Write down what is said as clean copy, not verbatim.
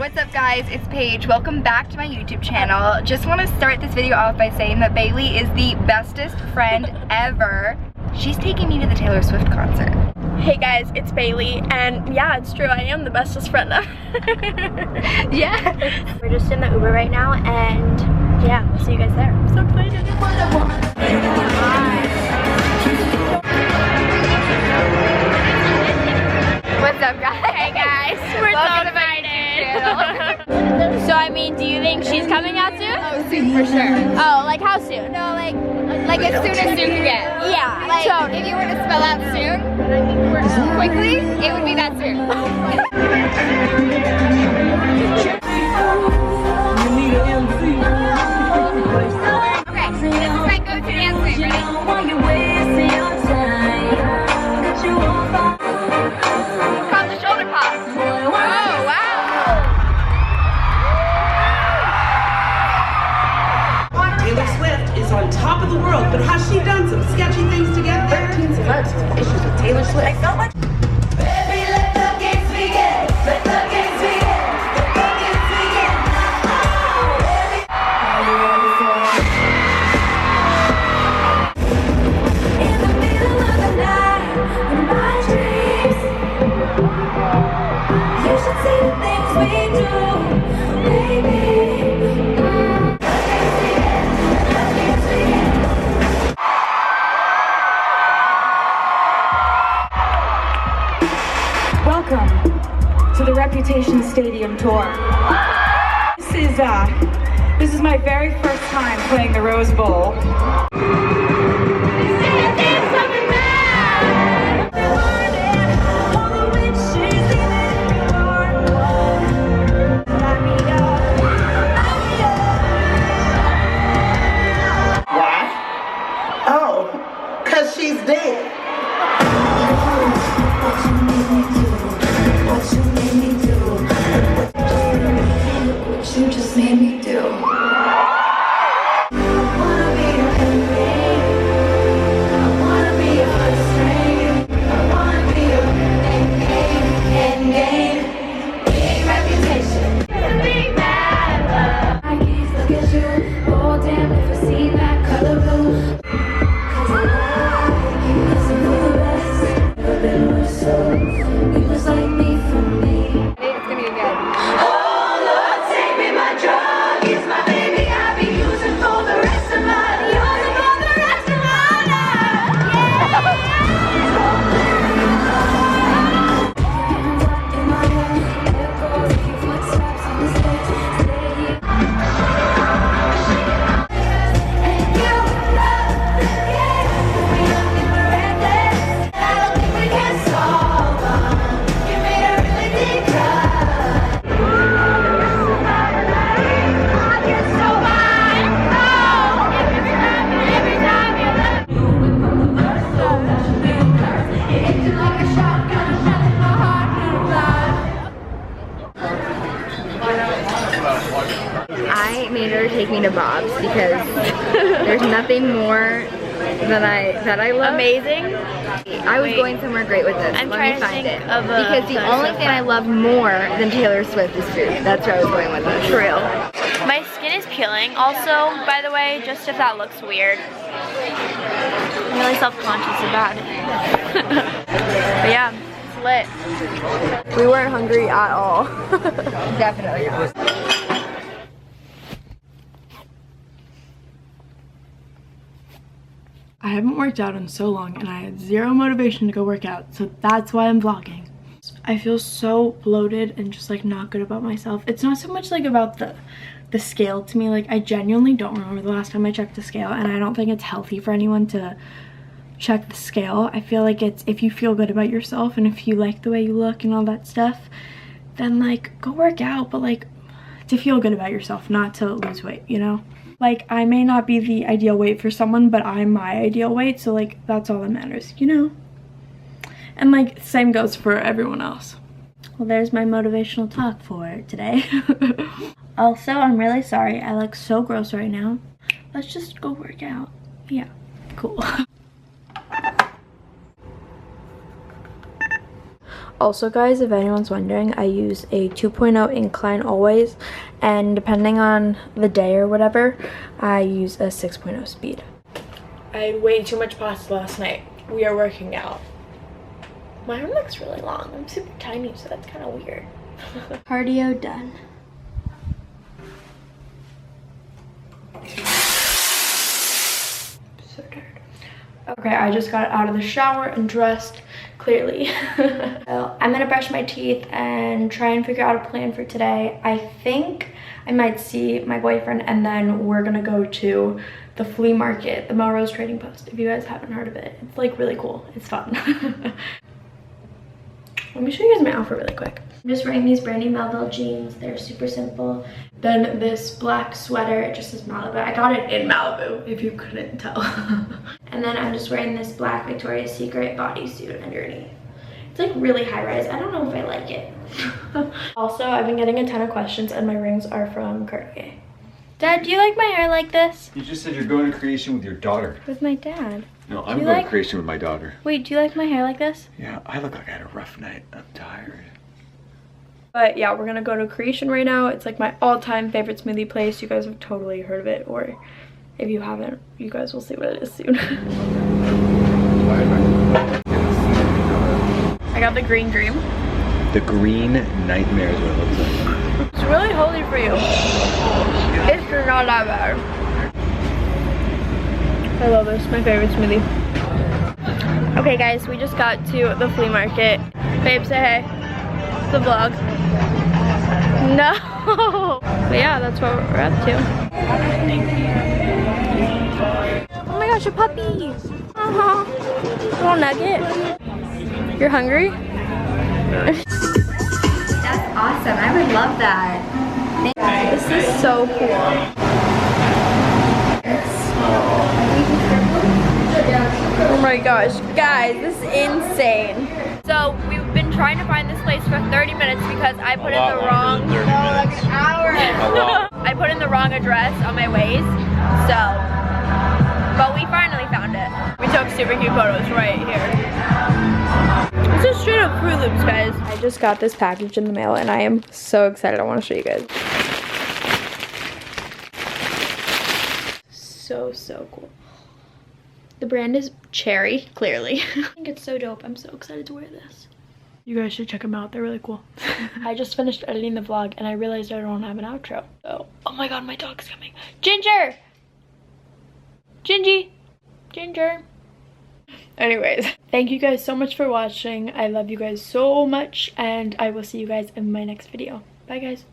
What's up guys, it's Paige. Welcome back to my YouTube channel. Just want to start this video off by saying that Bailey is the bestest friend ever. She's taking me to the Taylor Swift concert. Hey guys, it's Bailey, and yeah, it's true, I am the bestest friend ever. Yeah. We're just in the Uber right now, and yeah, we'll see you guys there. I'm so excited. What's up guys? Hey guys, we're so excited. So I mean, do you think she's coming out soon? Oh, soon for sure. Oh, like how soon? No, like as soon as soon can get. Yeah, Like, totally. if you were to spell out soon, quickly, it would be that soon. Okay, this is my go-to dance move. Ready? It's called the shoulder pop. Oh, wow. Taylor Swift is on top of the world, but has she done some sketchy things to get there? 13 celebs with issues with Taylor Swift. I felt like baby, let the games begin. Let the games begin. Let the games begin. Baby, are you ready for it? In the middle of the night, in my dreams, you should see the things we do, baby. Welcome to the Reputation Stadium tour. This is my very first time playing the Rose Bowl. Why? Oh, 'cause she's dead. You just made me do. I wanna be your enemy. I wanna be your string. I wanna be your end game. Big reputation. Big bad love. I can't look at you. Oh damn, if I see that color blue. 'Cause I like you. 'Cause I'm the best. Never been more so. You was like me for me. It's gonna be good. I made her take me to Bob's because there's nothing more that I love. Amazing. I was going somewhere great with this. I'm Let trying me to find think it. of a Because the only thing I love more than Taylor Swift is food. That's where I was going with this. True. My skin is peeling also, by the way, just if that looks weird. I'm really self-conscious about it. But yeah, it's lit. We weren't hungry at all. Definitely not. I haven't worked out in so long and I had zero motivation to go work out, so that's why I'm vlogging. I feel so bloated and just like not good about myself. It's not so much like about the scale to me. Like I genuinely don't remember the last time I checked the scale, and I don't think it's healthy for anyone to check the scale. I feel like it's if you feel good about yourself and if you like the way you look and all that stuff, then like go work out, but like to feel good about yourself, not to lose weight, you know? Like, I may not be the ideal weight for someone, but I'm my ideal weight, so like that's all that matters, you know? And like same goes for everyone else. Well, there's my motivational talk for today. Also, I'm really sorry I look so gross right now. Let's just go work out. Yeah, cool. Also guys, if anyone's wondering, I use a 2.0 incline always, and depending on the day or whatever, I use a 6.0 speed. I had way too much pasta last night. We are working out. My arm looks really long. I'm super tiny, so that's kind of weird. Cardio done. So tired. Okay, I just got out of the shower and dressed, clearly. So I'm gonna brush my teeth and try and figure out a plan for today. I think I might see my boyfriend, and then we're gonna go to the flea market, the Melrose Trading Post. If you guys haven't heard of it, it's like really cool. It's fun. Let me show you guys my outfit really quick. I'm just wearing these brand new Melville jeans. They're super simple. Then this black sweater, it just says Malibu. I got it in Malibu, if you couldn't tell. And then I'm just wearing this black Victoria's Secret bodysuit underneath. It's like really high rise. I don't know if I like it. Also, I've been getting a ton of questions, and my rings are from Cartier. Dad, do you like my hair like this? You just said you're going to creation with your daughter. With my dad. No, I'm going to creation with my daughter. Wait, do you like my hair like this? Yeah, I look like I had a rough night. I'm tired. But yeah, we're gonna go to Creation right now. It's like my all-time favorite smoothie place. You guys have totally heard of it, or if you haven't, you guys will see what it is soon. I got the green dream. The green nightmare is what it looks like. It's really holy for you. It's not that bad. I love this, my favorite smoothie. Okay guys, we just got to the flea market. Babe, say hey. The vlog. No. But yeah, that's what we're up to. Oh my gosh, a puppy. Little nugget. You're hungry? That's awesome. I would love that. This is so cool. Oh my gosh, guys, this is insane. So we've been trying to find this place for 30 minutes because I put in the wrong, like an hour. I put in the wrong address on my Waze, so, but we finally found it. We took super cute photos right here. This is straight up Fruit Loops, guys. I just got this package in the mail and I am so excited. I want to show you guys. So cool. The brand is Cherry, clearly. I think it's so dope. I'm so excited to wear this. You guys should check them out. They're really cool. I just finished editing the vlog and I realized I don't have an outro. So, oh my god, my dog's coming. Ginger! Gingy! Ginger! Anyways, thank you guys so much for watching. I love you guys so much and I will see you guys in my next video. Bye guys.